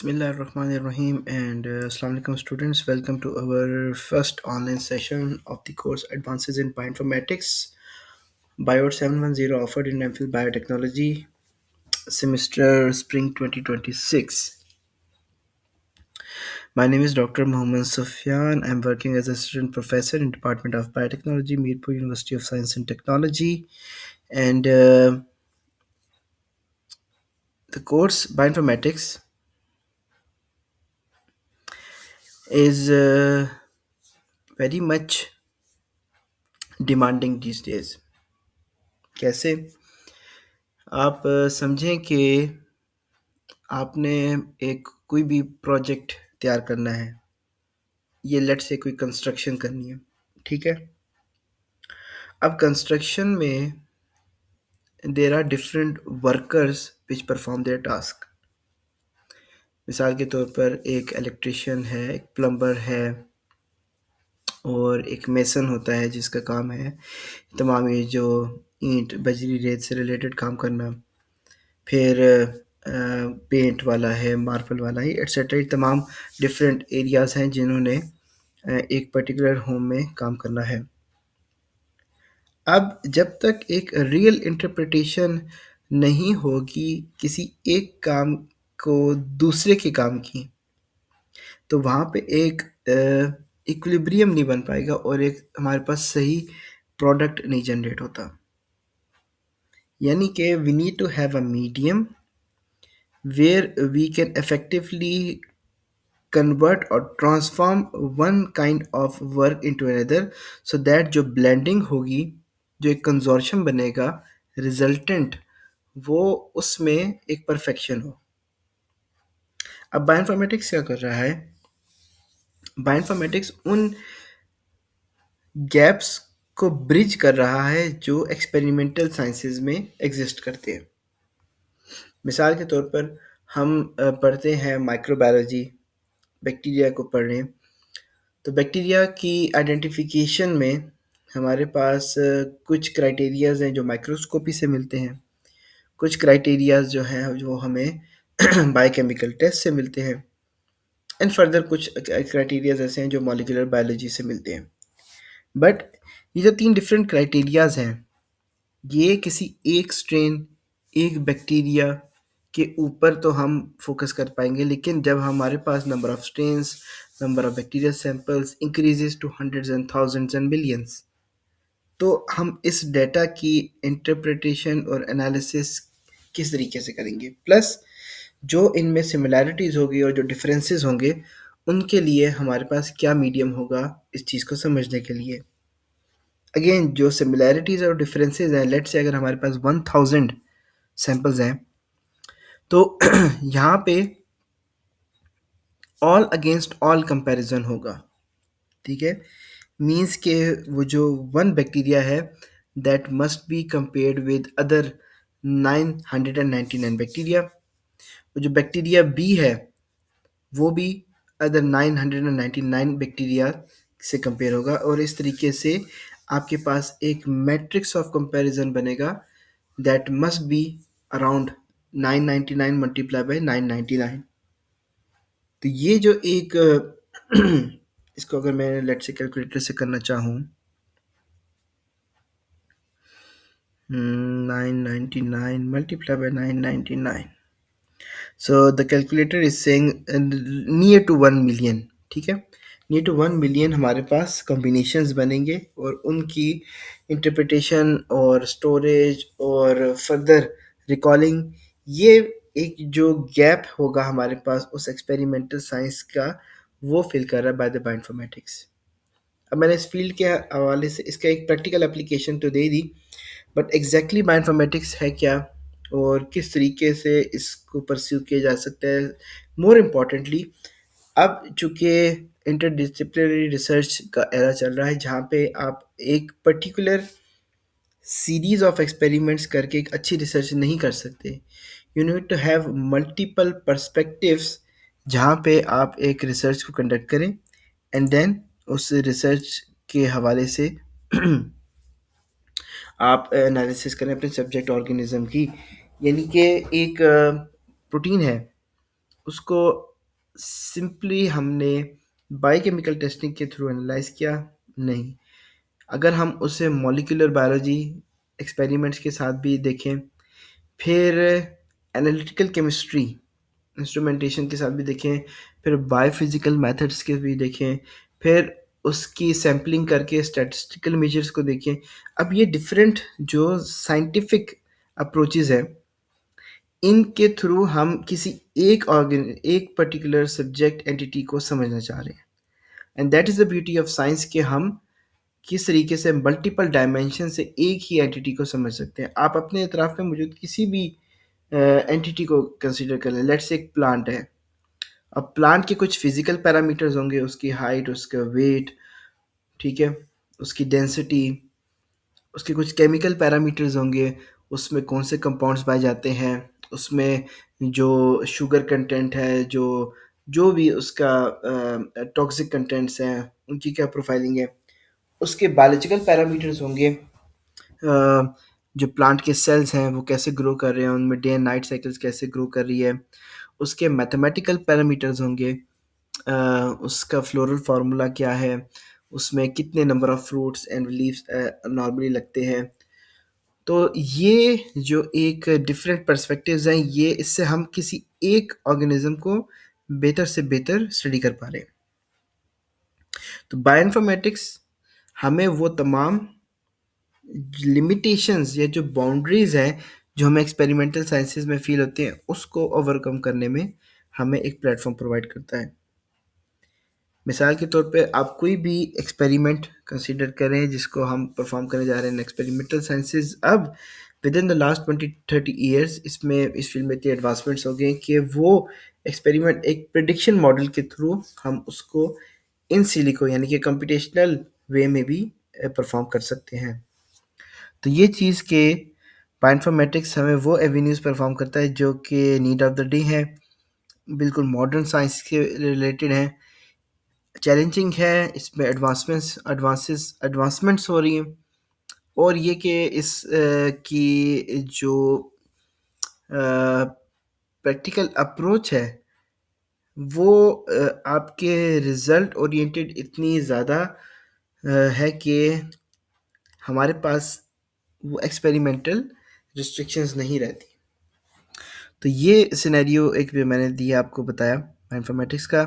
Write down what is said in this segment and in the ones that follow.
Bismillahirrahmanirrahim and Assalamu alaikum students. Welcome to our first online session of the course Advances in Bioinformatics Bio 710 offered in MPhil Biotechnology semester Spring 2026. My name is Dr. Mohammed Sufyan. I'm working as assistant professor in Department of Biotechnology, Mirpur University of Science and Technology. And the course Bioinformatics is very much demanding these days. कैसे आप समझें कि आपने एक कोई भी project तैयार करना है, ये लेट से कोई कंस्ट्रक्शन करनी है, ठीक है। अब कंस्ट्रक्शन में there are different workers which perform their task. मिसाल के तौर पर एक इलेक्ट्रिशियन है, एक प्लम्बर है और एक मेसन होता है जिसका काम है तमाम ये जो ईंट बजरी रेत से रिलेटेड काम करना। फिर पेंट वाला है, मार्बल वाला है, एट्सेट्रा। ये तमाम डिफरेंट एरियाज़ हैं जिन्होंने एक पर्टिकुलर होम में काम करना है। अब जब तक एक रियल इंटरप्रिटेशन नहीं होगी किसी एक काम को दूसरे के काम की, तो वहाँ पे एक इक्विलिब्रियम नहीं बन पाएगा और एक हमारे पास सही प्रोडक्ट नहीं जनरेट होता। यानी कि we need to have a medium where we can effectively convert or transform one kind of work into another so that जो blending होगी, जो एक कंजोर्शन बनेगा रिजल्टेंट, वो उसमें एक परफेक्शन हो। अब बायोइन्फॉर्मेटिक्स क्या कर रहा है? बायोइन्फॉर्मेटिक्स उन गैप्स को ब्रिज कर रहा है जो एक्सपेरिमेंटल साइंसेज में एग्जिस्ट करते हैं। मिसाल के तौर पर हम पढ़ते हैं माइक्रोबायोलॉजी, बैक्टीरिया को पढ़ रहे हैं, तो बैक्टीरिया की आइडेंटिफिकेशन में हमारे पास कुछ क्राइटेरियाज़ हैं जो माइक्रोस्कोपी से मिलते हैं, कुछ क्राइटेरियाज़ जो हैं वो हमें बायोकेमिकल टेस्ट से मिलते हैं, एंड फर्दर कुछ क्राइटेरियाज़ ऐसे हैं जो मॉलिक्यूलर बायोलॉजी से मिलते हैं। बट ये जो 3 डिफरेंट क्राइटेरियाज़ हैं, ये किसी एक स्ट्रेन, एक बैक्टीरिया के ऊपर तो हम फोकस कर पाएंगे, लेकिन जब हमारे पास number of strains, number of bacteria samples increases to hundreds and thousands and millions, तो हम इस डेटा की इंटरप्रिटेशन और एनालिसिस किस तरीके से करेंगे, प्लस जो इनमें सिमिलैरिटीज़ होगी और जो डिफरेंसेस होंगे उनके लिए हमारे पास क्या मीडियम होगा इस चीज़ को समझने के लिए। अगेन जो सिमिलैरिटीज़ और डिफरेंसेस हैं, लेट्स से अगर हमारे पास 1000 सैंपल्स हैं, तो यहाँ पे ऑल अगेंस्ट ऑल कंपैरिजन होगा, ठीक है। मीन्स के वो जो वन बैक्टीरिया है that must be compared with other 999 bacteria. वो जो बैक्टीरिया बी है वो भी अदर 999 बैक्टीरिया से कंपेयर होगा, और इस तरीके से आपके पास एक मैट्रिक्स ऑफ कंपैरिजन बनेगा that must be around 999 multiply by 999। तो ये जो एक इसको अगर मैं लेट से कैलकुलेटर से करना चाहूँ, 999 multiplied by 999, so the calculator is saying near to 1 million, ठीक है। नियर टू 1 मिलियन हमारे पास कॉम्बिनेशंस बनेंगे और उनकी इंटरप्रिटेशन और स्टोरेज और फर्दर रिकॉलिंग, ये एक जो गैप होगा हमारे पास उस एक्सपेरिमेंटल साइंस का, वो फिल कर रहा है बाय द बायोइन्फॉर्मेटिक्स। अब मैंने इस फील्ड के हवाले से इसका एक प्रैक्टिकल एप्लीकेशन तो दे दी, बट एग्जैक्टली बायोइन्फॉर्मेटिक्स है क्या और किस तरीके से इसको परस्यू किया जा सकता है। मोर इम्पॉर्टेंटली, अब चूँकि इंटरडिसिप्लिनरी रिसर्च का एरा चल रहा है जहाँ पे आप एक पर्टिकुलर सीरीज ऑफ एक्सपेरिमेंट्स करके एक अच्छी रिसर्च नहीं कर सकते। You need to have multiple perspectives जहाँ पे आप एक रिसर्च को कंडक्ट करें एंड देन उस रिसर्च के हवाले से आप एनालिसिस करें अपने सब्जेक्ट ऑर्गेनिज्म की। यानी कि एक प्रोटीन है, उसको सिंपली हमने बायोकेमिकल टेस्टिंग के थ्रू एनालाइज किया, नहीं। अगर हम उसे मॉलिक्यूलर बायोलॉजी एक्सपेरिमेंट्स के साथ भी देखें, फिर एनालिटिकल केमिस्ट्री इंस्ट्रूमेंटेशन के साथ भी देखें, फिर बायोफिजिकल मेथड्स के भी देखें, फिर उसकी सैम्पलिंग करके स्टैटिस्टिकल मेजर्स को देखें। अब ये डिफरेंट जो साइंटिफिक अप्रोचेस हैं, इनके थ्रू हम किसी एक पर्टिकुलर सब्जेक्ट एंटिटी को समझना चाह रहे हैं। And that is the beauty of science कि हम किस तरीके से मल्टीपल डायमेंशन से एक ही एंटिटी को समझ सकते हैं। आप अपने इतराफ़ में मौजूद किसी भी एंटिटी को कंसीडर कर लें। लेट्स से एक प्लांट है। अब प्लांट के कुछ फिजिकल पैरामीटर्स होंगे, उसकी हाइट, उसका वेट, ठीक है, उसकी डेंसिटी, उसके कुछ केमिकल पैरामीटर्स होंगे, उसमें कौन से कंपाउंड्स पाए जाते हैं, उसमें जो शुगर कंटेंट है, जो जो भी उसका टॉक्सिक कंटेंट्स हैं, उनकी क्या प्रोफाइलिंग है। उसके बायोलॉजिकल पैरामीटर्स होंगे, जो प्लांट के सेल्स हैं वो कैसे ग्रो कर रहे हैं, उनमें डे एंड नाइट साइकिल्स कैसे ग्रो कर रही है। उसके मैथमेटिकल पैरामीटर्स होंगे, उसका फ्लोरल फार्मूला क्या है, उसमें कितने number of fruits and leaves normally लगते हैं। तो ये जो एक डिफरेंट पर्सपेक्टिव्स हैं, ये इससे हम किसी एक ऑर्गेनिज्म को बेहतर से बेहतर स्टडी कर पा रहे हैं। तो बायोइन्फॉर्मेटिक्स हमें वो तमाम लिमिटेशंस या जो बाउंड्रीज हैं जो हमें एक्सपेरिमेंटल साइंसेज में फील होते हैं, उसको ओवरकम करने में हमें एक प्लेटफॉर्म प्रोवाइड करता है। मिसाल के तौर पे आप कोई भी एक्सपेरिमेंट कंसीडर करें जिसको हम परफॉर्म करने जा रहे हैं एक्सपेरिमेंटल साइंसेज। अब with in the last 20-30 years इसमें इस फील्ड में इतनी एडवांसमेंट्स हो गई कि वो एक्सपेरिमेंट एक प्रिडिक्शन मॉडल के थ्रू हम उसको इन सिलिको यानी कि कंप्यूटेशनल वे में भी परफॉर्म कर सकते हैं। तो ये चीज़ के बायोइन्फॉर्मेटिक्स हमें वो एवेन्यूज़ परफॉर्म करता है जो कि नीड ऑफ द डे है, बिल्कुल मॉडर्न साइंस के रिलेटेड हैं, चैलेंजिंग है, इसमें एडवांसमेंट्स हो रही हैं। और ये कि की जो प्रैक्टिकल अप्रोच है वो आपके रिज़ल्ट ओरिएंटेड इतनी ज़्यादा है कि हमारे पास वो एक्सपेरिमेंटल रिस्ट्रिक्शंस नहीं रहती। तो ये सिनेरियो एक भी मैंने दिया, आपको बताया बायोइन्फॉर्मेटिक्स का।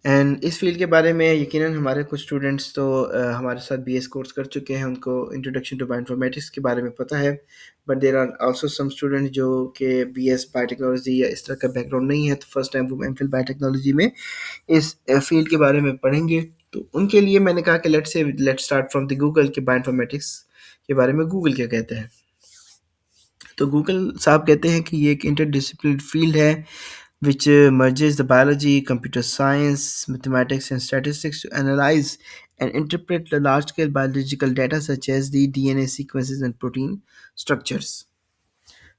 एंड इस फील्ड के बारे में यकीनन हमारे कुछ स्टूडेंट्स तो हमारे साथ बीएस कोर्स कर चुके हैं, उनको इंट्रोडक्शन टू बायोइन्फॉर्मेटिक्स के बारे में पता है। But there are also some student जो कि बीएस बायोटेक्नोलॉजी या इस तरह का बैकग्राउंड नहीं है, तो फर्स्ट टाइम वो एमफिल बायोटेक्नोलॉजी में इस फील्ड के बारे में पढ़ेंगे। तो उनके लिए मैंने कहा कि let start from the Google के बायोइन्फॉर्मेटिक्स के बारे में गूगल क्या कहते हैं। तो गूगल साहब कहते हैं कि ये एक इंटरडिसिप्लिनरी फील्ड है which merges the biology, computer science, mathematics, and statistics to analyze and interpret the large-scale biological data such as the DNA sequences and protein structures.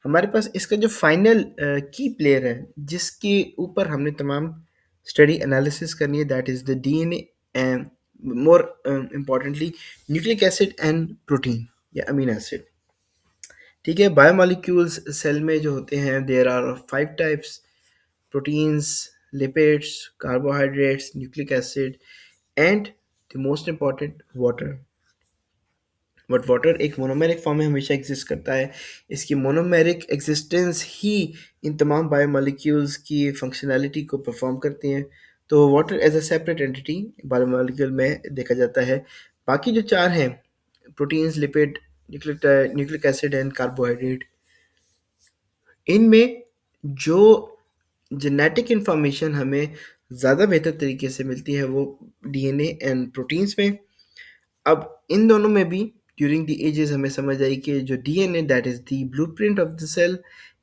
हमारे पास इसका जो फाइनल की प्लेयर है जिसके ऊपर हमने तमाम स्टडी एनालिसिस करनी है, that is the DNA and more importantly nucleic acid and protein या अमीनो एसिड। ठीक है, बायोमोलिक्यूल्स सेल में जो होते हैं there are 5 types: proteins, lipids, carbohydrates, nucleic acid, and the most important water. But water एक मोनोमेरिक फॉर्म में हमेशा एग्जिस्ट करता है। इसकी मोनोमेरिक एग्जिस्टेंस ही इन तमाम बायोमोलिक्यूल्स की फंक्शनैलिटी को परफॉर्म करती हैं। तो water as a separate entity biomolecule में देखा जाता है। बाकी जो चार हैं, proteins, lipid, nucleic acid and carbohydrate, इनमें जो जेनेटिक इन्फॉर्मेशन हमें ज़्यादा बेहतर तरीके से मिलती है वो डीएनए एंड प्रोटीन्स में। अब इन दोनों में भी ड्यूरिंग द एजेस हमें समझ आई कि जो DNA that is the blueprint of the cell,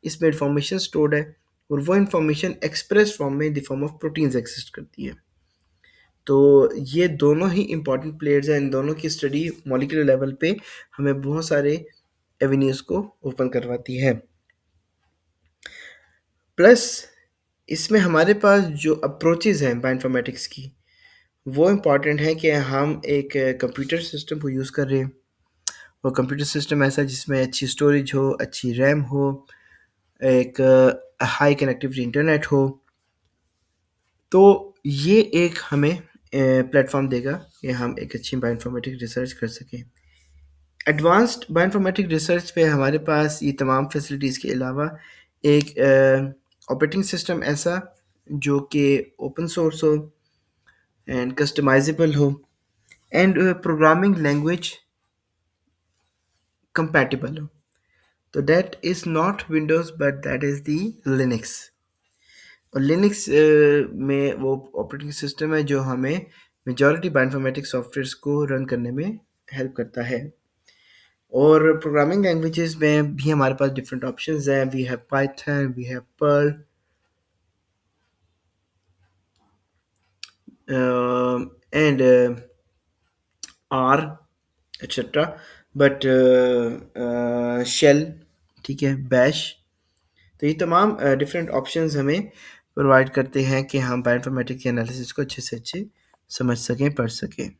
इसमें इन्फॉर्मेशन स्टोर्ड है और वो इन्फॉर्मेशन एक्सप्रेस फॉर्म में the form of proteins exist करती है। तो ये दोनों ही इंपॉर्टेंट प्लेयर्स हैं। इन दोनों की स्टडी मॉलिक्यूलर लेवल पे हमें बहुत सारे एवेन्यूज़ को ओपन करवाती है। प्लस इसमें हमारे पास जो अप्रोचेज़ हैं बायोइन्फॉर्मेटिक्स की, वो इम्पॉर्टेंट है कि हम एक कंप्यूटर सिस्टम को यूज़ कर रहे हैं। वो कंप्यूटर सिस्टम ऐसा जिसमें अच्छी स्टोरेज हो, अच्छी रैम हो, एक हाई कनेक्टिविटी इंटरनेट हो, तो ये एक हमें प्लेटफ़ॉर्म देगा कि हम एक अच्छी बायोइन्फॉर्मेटिक रिसर्च कर सकें। एडवांस्ड बायोइन्फॉर्मेटिक रिसर्च पे हमारे पास ये तमाम फैसिलिटीज़ के अलावा एक ऑपरेटिंग सिस्टम ऐसा जो कि ओपन सोर्स हो एंड कस्टमाइजेबल हो एंड प्रोग्रामिंग लैंग्वेज compatible हो। तो that is not Windows but that is the Linux. और लिनक्स में वो ऑपरेटिंग सिस्टम है जो हमें मेजॉरिटी बायोइन्फॉर्मेटिक सॉफ्टवेयर्स को रन करने में हेल्प करता है। और प्रोग्रामिंग लैंग्वेजेस में भी हमारे पास डिफरेंट ऑप्शंस हैं। We have Python, we have Perl and R etcetera, but shell, ठीक है, बैश। तो ये तमाम डिफरेंट ऑप्शंस हमें प्रोवाइड करते हैं कि हम बायोइन्फॉर्मेटिक के एनालिसिस को अच्छे से अच्छे समझ सकें, पढ़ सकें।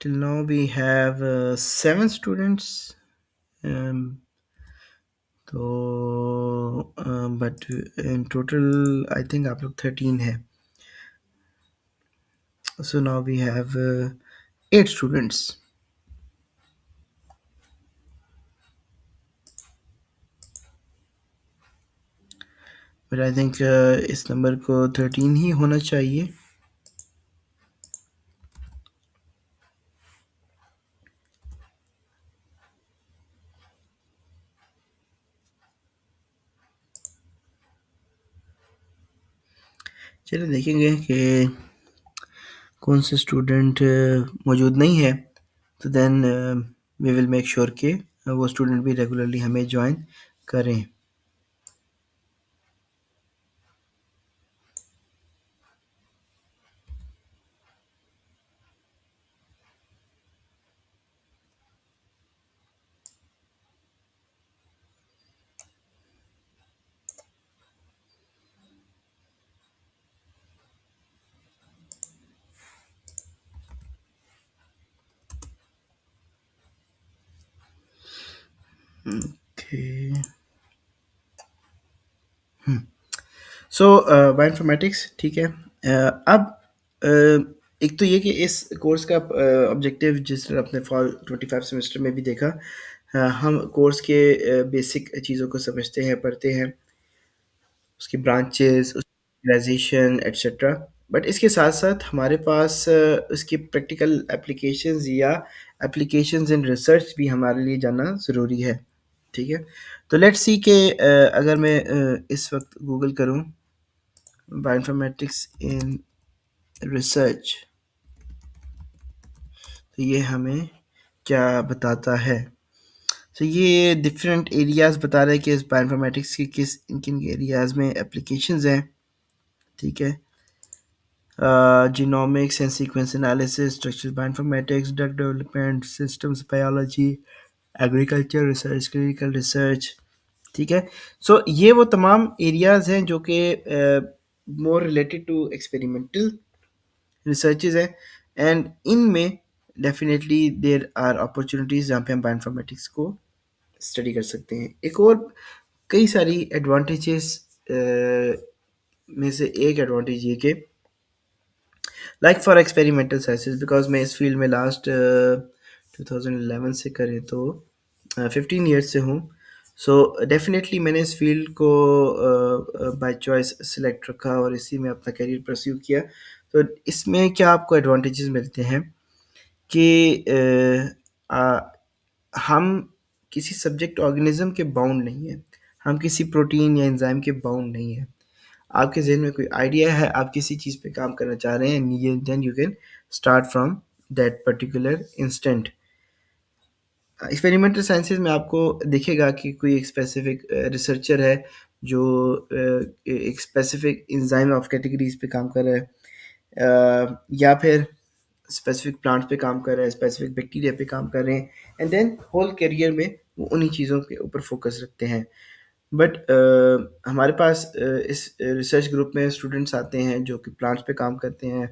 Till now we have 7 students. Um, तो but in total I think आप लोग 13 है। So now we have 8 students. But I think इस नंबर को 13 ही होना चाहिए। चलिए देखेंगे कि कौन से स्टूडेंट मौजूद नहीं है, तो then we will make sure कि वो स्टूडेंट भी रेगुलरली हमें ज्वाइन करें। ओके, सो बायोइन्फॉर्मेटिक्स, ठीक है। अब एक तो ये कि इस कोर्स का ऑब्जेक्टिव जिस तरह अपने फॉल 25 सेमेस्टर में भी देखा, हम कोर्स के बेसिक चीज़ों को समझते हैं, पढ़ते हैं, उसकी ब्रांचेस, उसकी एट्सेट्रा। बट इसके साथ साथ हमारे पास उसकी प्रैक्टिकल एप्लीकेशंस या एप्लीकेशंस इन रिसर्च भी हमारे लिए जानना ज़रूरी है, ठीक है। तो लेट्स सी कि अगर मैं इस वक्त गूगल करूं बायोइन्फॉर्मेटिक्स इन रिसर्च, तो ये हमें क्या बताता है। तो ये डिफरेंट एरियाज़ बता रहा है कि इस बायोइन्फॉर्मेटिक्स की किस किन किन एरियाज़ में एप्लीकेशंस हैं, ठीक है। Genomics and sequence analysis, structural bioinformatics, drug development, systems biology, agriculture research, clinical research, ठीक है। सो ये वो तमाम एरियाज़ हैं जो कि more related to experimental researches हैं एंड इनमें डेफिनेटली देर आर अपॉर्चुनिटीज़ जहाँ पे हम बायोइन्फॉर्मेटिक्स को स्टडी कर सकते हैं। एक और कई सारी एडवांटेजेस में से एक एडवांटेज ये कि like for experimental sciences, because मैं इस फील्ड में लास्ट 2011 से करें तो 15 ईयर्स से हूँ। सो डेफिनेटली मैंने इस फील्ड को बाय चॉइस सिलेक्ट रखा और इसी में अपना करियर परस्यू किया। तो इसमें क्या आपको एडवांटेजेस मिलते हैं कि हम किसी सब्जेक्ट ऑर्गेनिज्म के बाउंड नहीं है, हम किसी प्रोटीन या एंजाइम के बाउंड नहीं है। आपके जहन में कोई आइडिया है, आप किसी चीज़ पे काम करना चाह रहे हैं, then you can start from that particular instant. Experimental sciences में आपको दिखेगा कि कोई एक स्पेसिफिक रिसर्चर है जो एक स्पेसिफिक एंजाइम ऑफ कैटेगरीज पे काम कर रहा है, या फिर स्पेसिफिक प्लांट्स पे काम कर रहे हैं, स्पेसिफिक बैक्टीरिया पे काम कर रहे हैं, एंड देन होल करियर में वो उन्हीं चीज़ों के ऊपर फोकस रखते हैं। बट हमारे पास इस रिसर्च ग्रुप में स्टूडेंट्स आते हैं जो कि प्लांट्स पे काम करते हैं,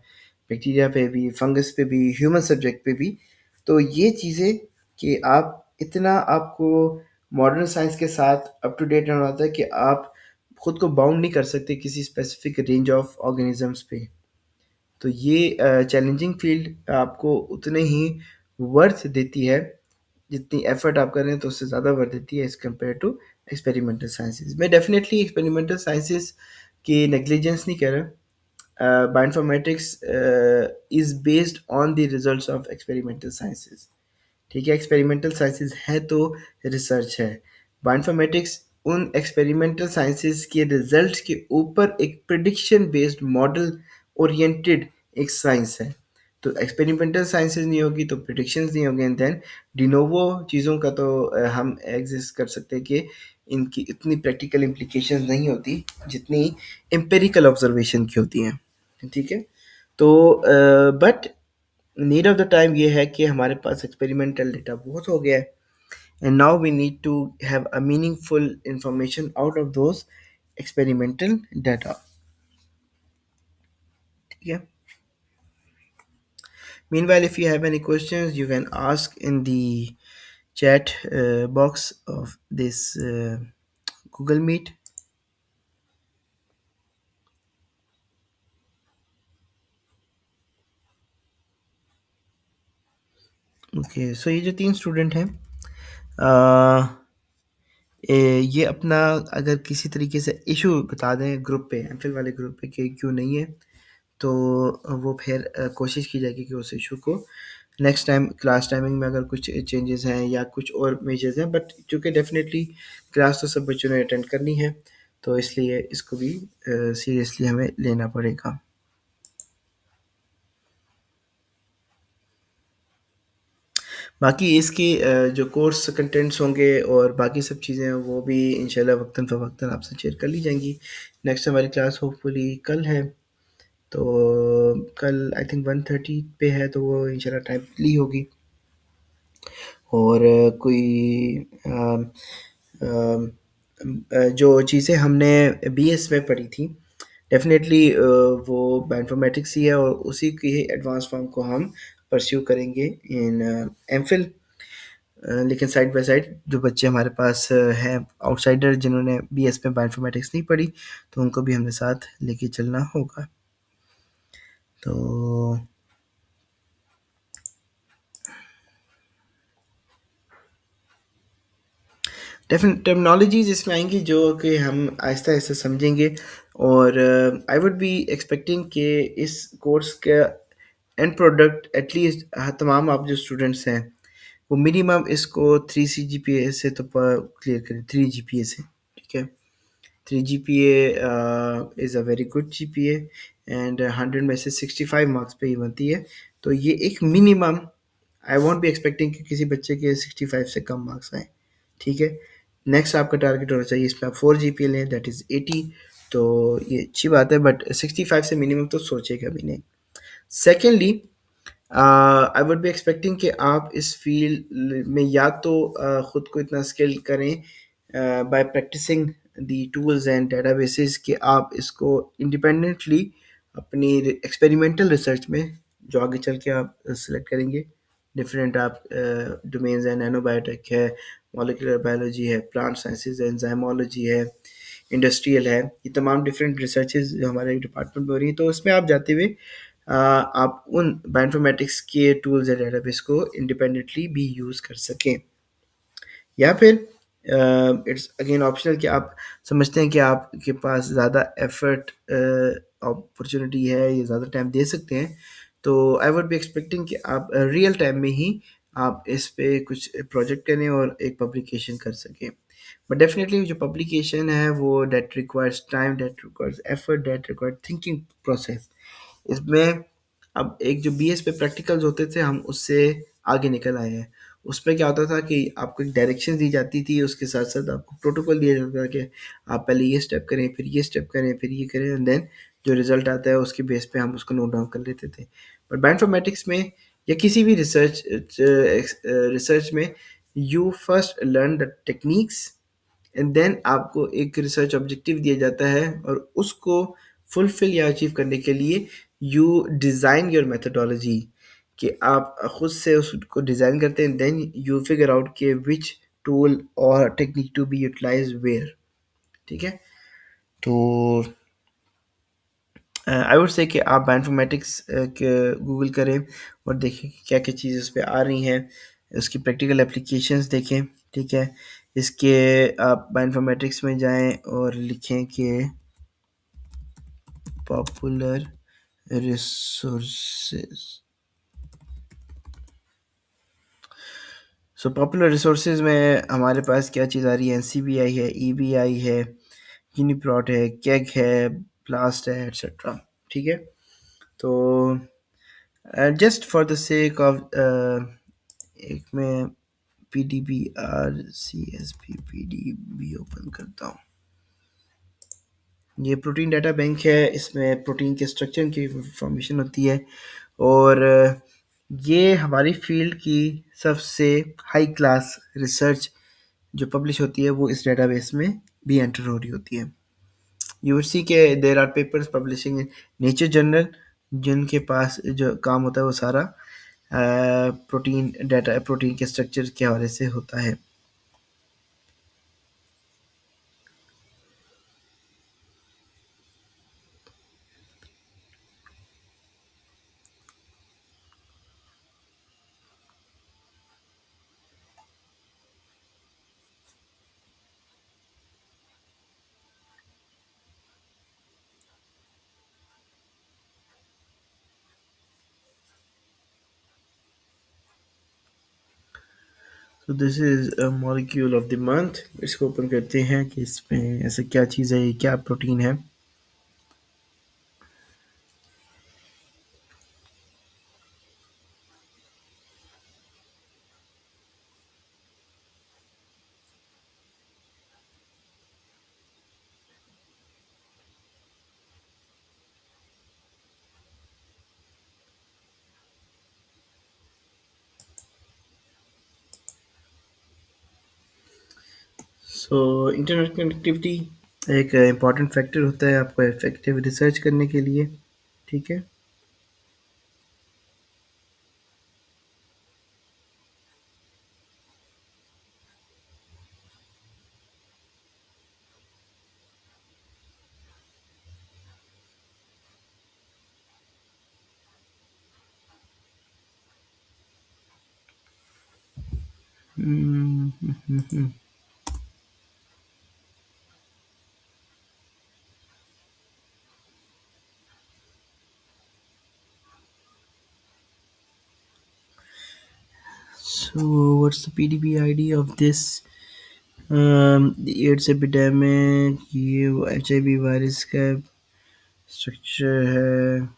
बैक्टीरिया पे भी, फंगस पे भी, ह्यूमन सब्जेक्ट पे भी। तो ये चीज़ें कि आप इतना आपको मॉडर्न साइंस के साथ अप टू डेट रहना होता है कि आप खुद को बाउंड नहीं कर सकते किसी स्पेसिफिक रेंज ऑफ ऑर्गेनिजम्स पे। तो ये चैलेंजिंग फील्ड आपको उतने ही वर्थ देती है, जितनी एफर्ट आप कर रहे हैं तो उससे ज़्यादा वर्थ देती है as compare to experimental sciences. मैं डेफिनेटली एक्सपेरिमेंटल साइंसेज़ की नेग्लिजेंस नहीं कर रहा। Bioinformatics is based on the results of experimental sciences. ठीक है, एक्सपेरिमेंटल साइंसेज है तो रिसर्च है। बायोइन्फॉर्मेटिक्स उन एक्सपेरिमेंटल साइंसेज के रिजल्ट के ऊपर एक प्रिडिक्शन बेस्ड मॉडल ओरिएंटेड एक साइंस है। तो एक्सपेरिमेंटल साइंसेज नहीं होगी तो प्रिडिक्शंस नहीं होंगे, एंड देन डिनोवो चीज़ों का तो हम एग्जिस्ट कर सकते हैं कि इनकी इतनी प्रैक्टिकल इम्प्लीकेशन नहीं होती जितनी एम्पेरिकल ऑब्जर्वेशन की होती हैं। ठीक है, तो but need of the time ये है कि हमारे पास एक्सपेरिमेंटल डेटा बहुत हो गया है, and now we need to have a meaningful information out of those experimental data. ठीक है, meanwhile if you have any questions you can ask in the chat box of this Google Meet. Okay, so ये जो 3 student हैं, ये अपना अगर किसी तरीके से इशू बता दें ग्रुप पे, एमफिल वाले ग्रुप पे कि क्यों नहीं है, तो वो फिर कोशिश की जाएगी कि उस इशू को नेक्स्ट टाइम क्लास टाइमिंग में अगर कुछ चेंजेस हैं या कुछ और मेजर्स हैं, बट चूँकि डेफिनेटली क्लास तो सब बच्चों ने अटेंड करनी है, तो इसलिए इसको भी सीरियसली हमें लेना पड़ेगा। बाकी इसकी जो कोर्स कंटेंट्स होंगे और बाकी सब चीज़ें हैं वो भी इंशाल्लाह वक्तन फ़वक्तन आपसे शेयर कर ली जाएंगी। नेक्स्ट हमारी क्लास होपफुली कल है, तो कल आई थिंक 1:30 पे है, तो वो इंशाल्लाह टाइमली होगी। और कोई जो चीज़ें हमने बीएस में पढ़ी थी डेफिनेटली वो बायोइन्फॉर्मेटिक्स ही है, और उसी की एडवांस फॉर्म को हम परस्यू करेंगे इन एमफिल। लेकिन साइड बाय साइड जो बच्चे हमारे पास हैं आउटसाइडर जिन्होंने बीएस में बायोइन्फॉर्मेटिक्स नहीं पढ़ी, तो उनको भी हमें साथ लेके चलना होगा। तो डेफिनेट टर्मिनोलॉजीज इसमें आएंगी जो कि हम आहिस्ता आहिस्ता समझेंगे, और आई वुड बी एक्सपेक्टिंग कि इस कोर्स का एंड प्रोडक्ट एटलीस्ट तमाम आप जो स्टूडेंट्स हैं वो मिनिमम इसको 3 CGPA से तो क्लियर करें, 3 GPA से। ठीक है, 3 GPA is a very good GPA, and 100 में से 65 मार्क्स पे ही बनती है, तो ये एक minimum. I want be expecting कि किसी बच्चे के 65 से कम मार्क्स आए। ठीक है, नेक्स्ट आपका टारगेट होना चाहिए इसमें आप 4 GPA लें, दैट इज़ 80, तो ये अच्छी बात है, बट 65 से मिनिमम तो सोचेगा भी नहीं। Secondly I would be expecting कि आप इस फील्ड में या तो ख़ुद को इतना स्किल करें by practicing the tools and databases कि आप इसको इंडिपेंडेंटली अपनी एक्सपेरिमेंटल रिसर्च में जो आगे चल के आप सेलेक्ट करेंगे डिफरेंट आप डोमेन्स हैं, नैनोबायोटेक है, मॉलिक्यूलर बायोलॉजी है, प्लांट साइंसेज है, एंजाइमोलॉजी है, इंडस्ट्रियल है, ये तमाम डिफरेंट रिसर्चेज जो हमारे डिपार्टमेंट में हो रही हैं, तो इसमें आप जाते हुए आप उन बायोइन्फॉर्मेटिक्स के टूल्स एंड डेटाबेस को इंडिपेंडेंटली भी यूज़ कर सकें। या फिर इट्स अगेन ऑप्शनल कि आप समझते हैं कि आपके पास ज़्यादा एफर्ट अपॉर्चुनिटी है या ज़्यादा टाइम दे सकते हैं, तो आई वुड बी एक्सपेक्टिंग कि आप रियल टाइम में ही आप इस पे कुछ प्रोजेक्ट करें और एक पब्लिकेशन कर सकें। बट डेफिनेटली जो पब्लिकेशन है वो that requires time, that requires effort, that required thinking process. इसमें अब एक जो बीएस पे प्रैक्टिकल्स होते थे हम उससे आगे निकल आए हैं। उसमें क्या होता था कि आपको एक डायरेक्शन दी जाती थी, उसके साथ-साथ आपको प्रोटोकॉल दिया जाता था कि आप पहले ये स्टेप करें, फिर ये स्टेप करें, फिर ये करें, एंड देन जो रिज़ल्ट आता है उसके बेस पे हम उसको नोट डाउन कर लेते थे। बट बायोइन्फॉर्मेटिक्स में या किसी भी रिसर्च में you first learn the techniques, and then आपको एक रिसर्च ऑब्जेक्टिव दिया जाता है, और उसको फुलफिल या अचीव करने के लिए यू डिज़ाइन योर मेथोडोलॉजी, कि आप खुद से उसको डिज़ाइन करते हैं, देन यू फिगर आउट कि विच टूल और technique to be utilize where. ठीक है, तो आई वुड से कि आप बायोइन्फॉर्मेटिक्स के गूगल करें और देखें कि क्या क्या चीज़ें उस पे आ रही हैं, उसकी प्रैक्टिकल एप्लीकेशंस देखें। ठीक है, इसके आप बायोइन्फॉर्मेटिक्स में जाएं और लिखें कि popular resources. So popular resources में हमारे पास क्या चीज़ आ रही है, एनसीबीआई है, ईबीआई है, यूनिप्रॉट है, केग है, ब्लास्ट है, एटसेट्रा। ठीक है, तो just for the sake of एक मैं P D B R C S P D B open करता हूँ। ये प्रोटीन डाटा बैंक है, इसमें प्रोटीन के स्ट्रक्चर की इंफॉर्मेशन होती है और ये हमारी फील्ड की सबसे हाई क्लास रिसर्च जो पब्लिश होती है वो इस डेटाबेस में भी एंटर हो रही होती है। यू विल सी के there are papers publishing in Nature journal, जिनके पास जो काम होता है वो सारा प्रोटीन डाटा, प्रोटीन के स्ट्रक्चर के हवाले से होता है। तो this is a molecule of the month. इसको ओपन करते हैं कि इसमें ऐसा क्या चीज़ है, ये क्या प्रोटीन है। सो इंटरनेट कनेक्टिविटी एक इम्पॉर्टेंट फैक्टर होता है आपको इफेक्टिव रिसर्च करने के लिए। ठीक है, so what's the PDB ID of this AIDS epidemic, ये एचआईवी वायरस का स्ट्रक्चर है।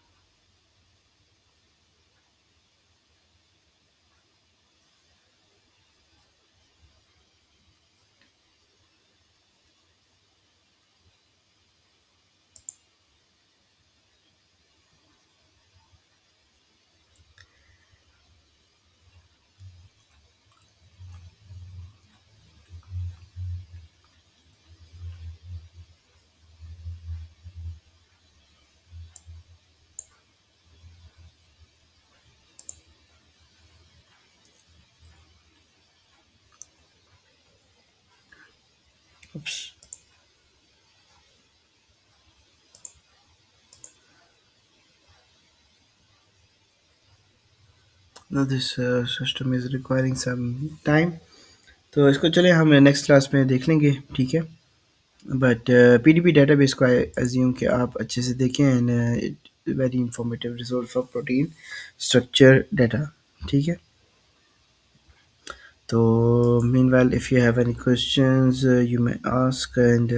Oops. Now this system is requiring some time, तो इसको चले हम नेक्स्ट क्लास में देख लेंगे। ठीक है, बट पीडीबी डेटाबेस को एज्यूम कि आप अच्छे से देखें and very informative resource for protein structure data. ठीक है, तो meanwhile if you have any questions you may ask and